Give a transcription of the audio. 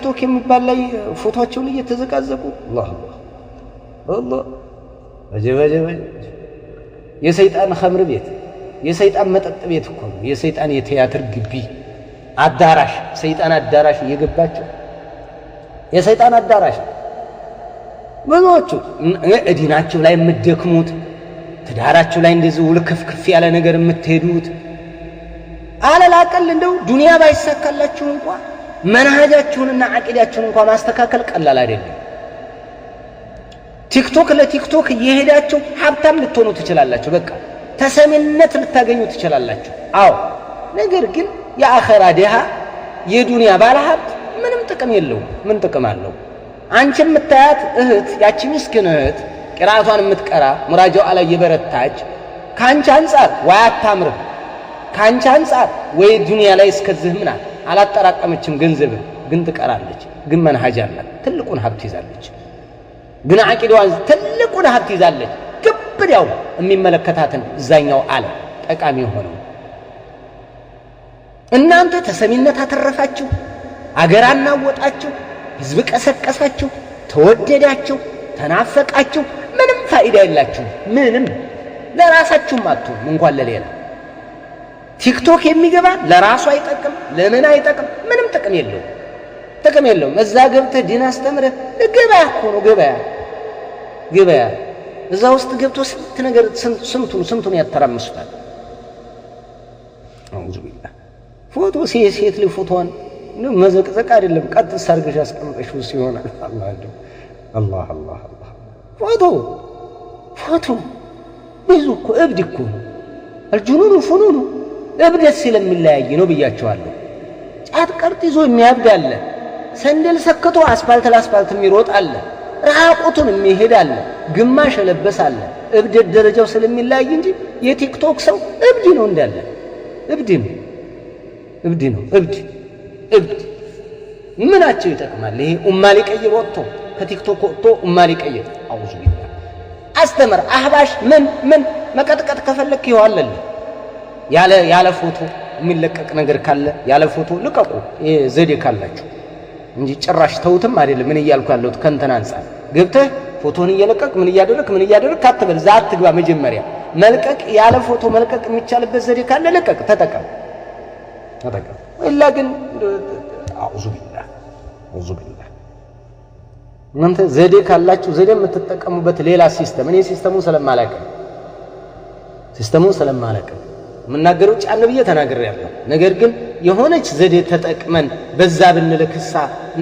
ቲክቶክ የሚባል ላይ ፎቶአቸውን እየተዘቃዘቁ አላህ አጀበ የሰይጣን ኸምር ቤት የሰይጣን መጠጥ ቤት እኮ ነው። የሰይጣን የቲያትር ግቢ አዳራሽ ሰይጣን አዳራሽ እየገባቸው የሰይጣን አዳራሽ ብዙዎቹ እዲናቸው ላይ የምትደክሙት ትዳራቸው ላይ እንደዚህ ውልክፍክፍ ያለ ነገር የምትሄዱት አለላቀል እንደው ዱንያ ባይሳካላችሁ እንኳን መንሃጃችሁንና አቂዳችሁን እንኳን ማስተካከል ቀላል አይደለም። ቲክቶክ ለቲክቶክ እየሄዳችሁ ሀብታም ልትሆኑ ትችላላችሁ። በቃ ተሰሚነት ልታገኙ ትችላላችሁ። አዎ ነገር ግን የአኺራ ድሃ የዱንያ ባለሀብት ምንም ጥቅም የለውም። ምን ጥቅም አለው? አንቺ የምታያት እህት ያቺ ምስኪን እህት ቅራአቷን የምትቀራ ሙራጃዋ ላይ የበረታች ካንቺ አንፃር ወይ አታምርም፣ ካንቺ አንፃር ወይ ዱንያ ላይ እስከዚህ ምን አላጠራቀመችም ገንዘብ ግን ትቀራለች። ግን መንሃጅ አላት፣ ትልቁን ሀብት ይዛለች። ግን አቂዳዋን ትልቁን ሀብት ይዛለች። ግብዳው የሚመለከታትን እዛኛው ዓለም ጠቃሚ ሆነው እናንተ ተሰሚነት አተረፋችሁ፣ አገር አናወጣችሁ፣ ህዝብ ቀሰቀሳችሁ፣ ተወደዳችሁ፣ ተናፈቃችሁ፣ ምንም ፋይዳ የላችሁ። ምንም ለራሳችሁም አትሆኑም እንኳን ለሌላ። ቲክቶክ የሚገባ ለራሱ አይጠቅም፣ ለምን አይጠቅም? ምንም ጥቅም የለውም፣ ጥቅም የለውም። እዛ ገብተህ ዲን አስተምረህ ገበያ እኮ ነው ገበያ። እዛ ውስጥ ገብቶ ስንት ነገር ስንቱን ያተራምሱታል። አውዙ ቢላህ ፎቶ ሴት ልጅ ፎቶዋን መዘቅዘቅ አይደለም ቀጥ ሰርገሽ አስቀምጠሽው ሲሆናል። አላህ ፎቶ ብዙ እኮ እብድ እኮ ነው። አልጁኑኑ ፉኑኑ እብደት ስለሚለያይ ነው ብያቸዋለሁ። ጫት ቀርጥ ይዞ የሚያብድ አለ፣ ሰንደል ሰክቶ አስፋልት ለአስፋልት የሚሮጥ አለ፣ ራቁቱን የሚሄድ አለ፣ ግማሽ የለበሰ አለ። እብደት ደረጃው ስለሚለያይ እንጂ የቲክቶክ ሰው እብድ ነው እንዳለ እብድ ነው። እብድ ምናቸው ይጠቅማል? ይሄ ኡማ ሊቀይር ወጥቶ ከቲክቶክ ወጥቶ ኡማ ሊቀይር አውዙ ቢላህ አስተምር አህባሽ ምን መቀጥቀጥ ከፈለክ ይዋለል ያለ ፎቶ የሚለቀቅ ነገር ካለ ያለ ፎቶ ልቀቁ። ይሄ ዘዴ ካላችሁ እንጂ ጭራሽ ተውትም አይደለም። ምን እያልኩ ያለሁት ከእንትን አንፃር ገብተህ ፎቶን እየለቀቅ ምን እያደረክ አትበል። እዛ አትግባ። መጀመሪያ መልቀቅ ያለ ፎቶ መልቀቅ የሚቻልበት ዘዴ ካለ ልቀቅ፣ ተጠቀም። ኢላ ግን አዑዙ ቢላህ እናንተ ዘዴ ካላችሁ ዘዴ የምትጠቀሙበት ሌላ ሲስተም። እኔ ሲስተሙን ስለማላውቅ የምናገረው ጫን ብዬ ተናግሬያለሁ። ነገር ግን የሆነች ዘዴ ተጠቅመን በዛ ብንልክሳ